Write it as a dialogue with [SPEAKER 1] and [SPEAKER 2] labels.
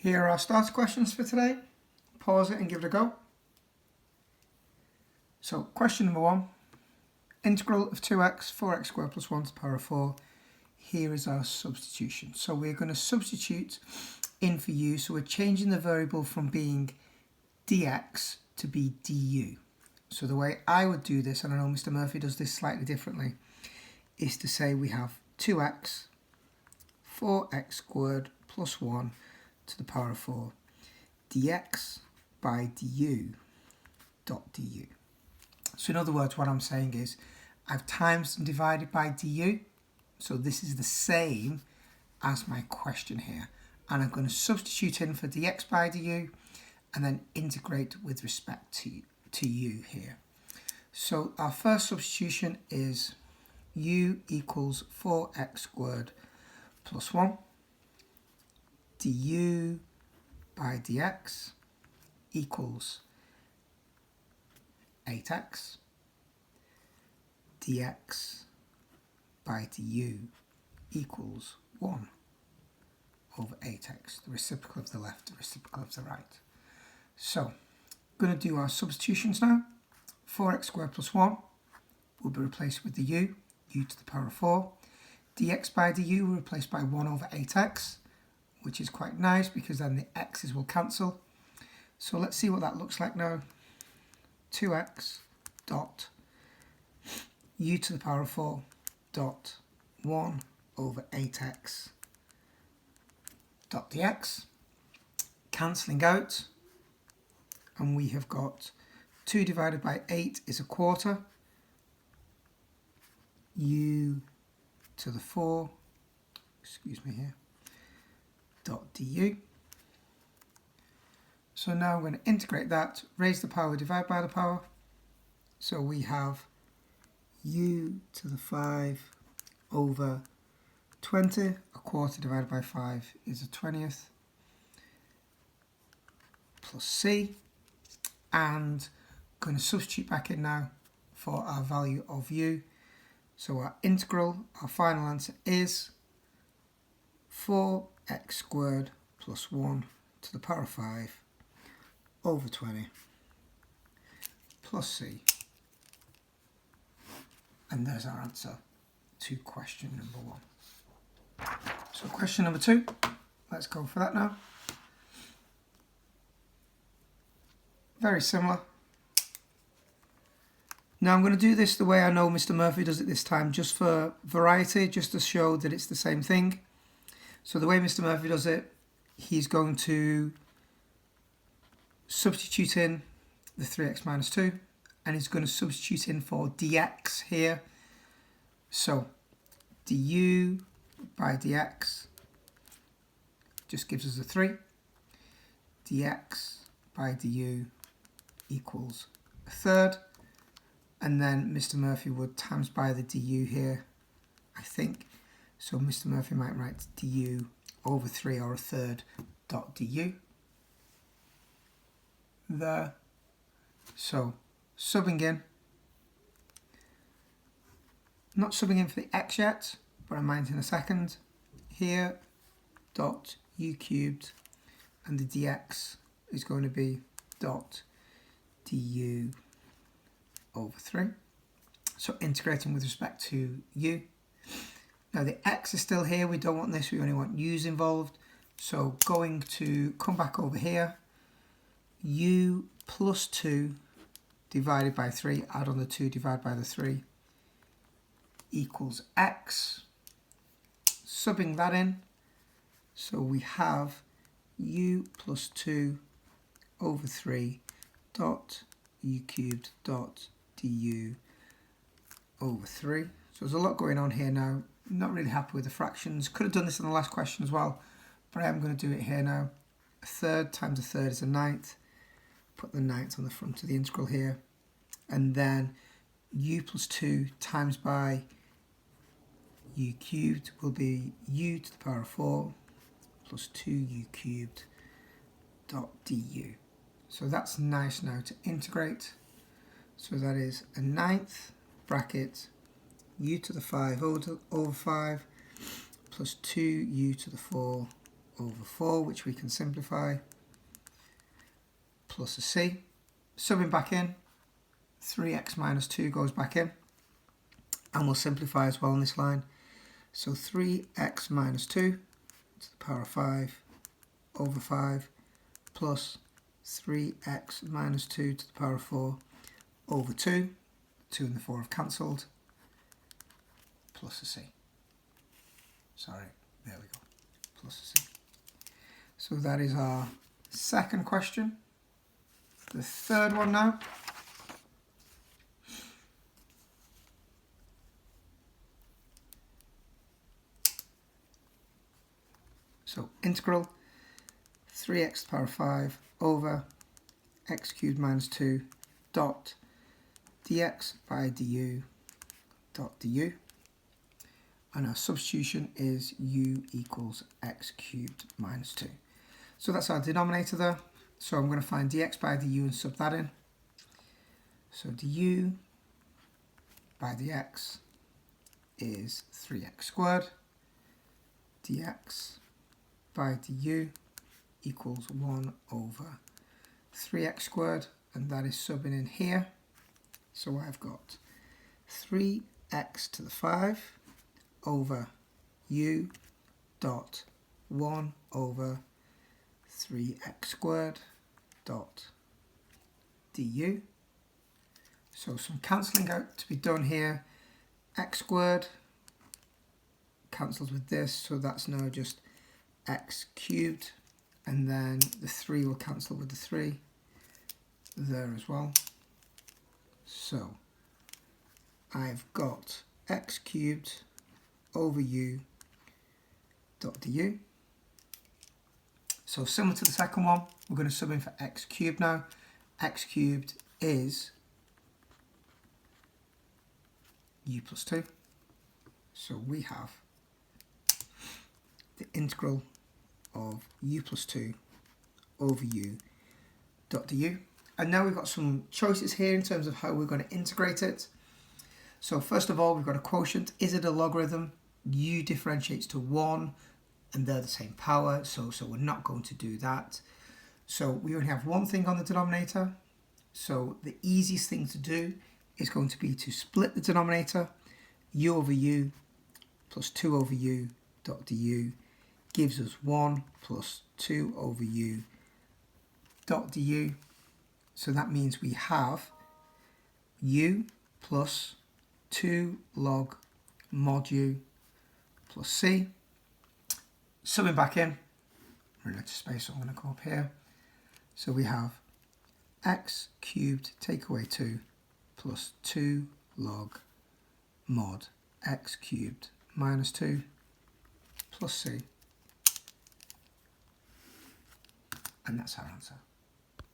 [SPEAKER 1] Here are our starter questions for today. Pause it and give it a go. So question number 1, integral of 2x, 4x squared plus 1 to the power of 4. Here is our substitution. So we're going to substitute in for u, so we're changing the variable from being dx to be du. So the way I would do this, and I know Mr. Murphy does this slightly differently, is to say we have 2x, 4x squared plus 1 to the power of 4, dx by du dot du. So in other words, what I'm saying is I've times and divided by du, so this is the same as my question here. And I'm going to substitute in for dx by du and then integrate with respect to u here. So our first substitution is u equals 4x squared plus 1 du by dx equals 8x dx by du equals 1 over 8x, the reciprocal of the left, the reciprocal of the right. So I'm going to do our substitutions now. 4x squared plus 1 will be replaced with the u to the power of 4. dx by du will be replaced by 1 over 8x, which is quite nice because then the x's will cancel. So let's see what that looks like now. 2x dot u to the power of 4 dot 1 over 8x dot dx, cancelling out, and we have got 2 divided by 8 is a quarter, u to the 4, excuse me here, dot du. So now I'm going to integrate that, raise the power, divide by the power. So we have u to the 5 over 20, a quarter divided by 5 is a 20th, plus c, and I'm going to substitute back in now for our value of u. So our integral, our final answer is 4x squared plus 1 to the power of 5 over 20 plus c. And there's our answer to question number 1. So question number 2, let's go for that now. Very similar. Now I'm going to do this the way I know Mr. Murphy does it this time, just for variety, just to show that it's the same thing. So the way Mr. Murphy does it, he's going to substitute in the 3x minus 2, and he's going to substitute in for dx here. So du by dx just gives us a 3. dx by du equals a third. And then Mr. Murphy would times by the du here, I think. So Mr. Murphy might write du over 3 or a third dot du. There. So subbing in. Not subbing in for the x yet, but I might in a second. Here, dot u cubed, and the dx is going to be dot du over 3. So integrating with respect to u. Now the x is still here, we don't want this, we only want u's involved. So going to come back over here, u plus 2 divided by 3, add on the 2, divide by the 3, equals x. Subbing that in, so we have u plus 2 over 3 dot u cubed dot du over 3. So there's a lot going on here now. I'm not really happy with the fractions. Could have done this in the last question as well, but I am going to do it here now. A third times a third is a ninth. Put the ninth on the front of the integral here. And then u plus 2 times by u cubed will be u to the power of 4 plus 2u cubed dot du. So that's nice now to integrate. So that is a ninth bracket u to the 5 over 5 plus 2u to the 4 over 4, which we can simplify, plus a c. Subbing back in, 3x minus 2 goes back in, and we'll simplify as well on this line. So 3x minus 2 to the power of 5 over 5 plus 3x minus 2 to the power of 4 over 2. 2 and the 4 have cancelled, plus a c. Sorry, there we go, plus a c. So that is our second question. The third one now. So integral 3x to the power of 5 over x cubed minus 2 dot dx by du dot du. And our substitution is u equals x cubed minus 2. So that's our denominator there. So I'm going to find dx by du and sub that in. So du by dx is 3x squared. Dx by du equals 1 over 3x squared, and that is subbing in here. So I've got 3x to the 5 over u dot 1 over 3x squared dot du. So some cancelling out to be done here. X squared cancels with this, so that's now just x cubed, and then the 3 will cancel with the 3 there as well. So I've got x cubed over u dot du. So similar to the second one, we're going to sub in for x cubed now. X cubed is u plus 2. So we have the integral of u plus 2 over u dot du. And now we've got some choices here in terms of how we're going to integrate it. So first of all, we've got a quotient. Is it a logarithm? U differentiates to 1 and they're the same power, so we're not going to do that. So we only have one thing on the denominator. So the easiest thing to do is going to be to split the denominator. U over u plus 2 over u dot du gives us 1 plus 2 over u dot du. So that means we have u plus 2 log mod u plus c. Summing back in, we're out of space, so I'm going to go up here. So we have x cubed take away 2 plus 2 log mod x cubed minus 2 plus c. And that's our answer.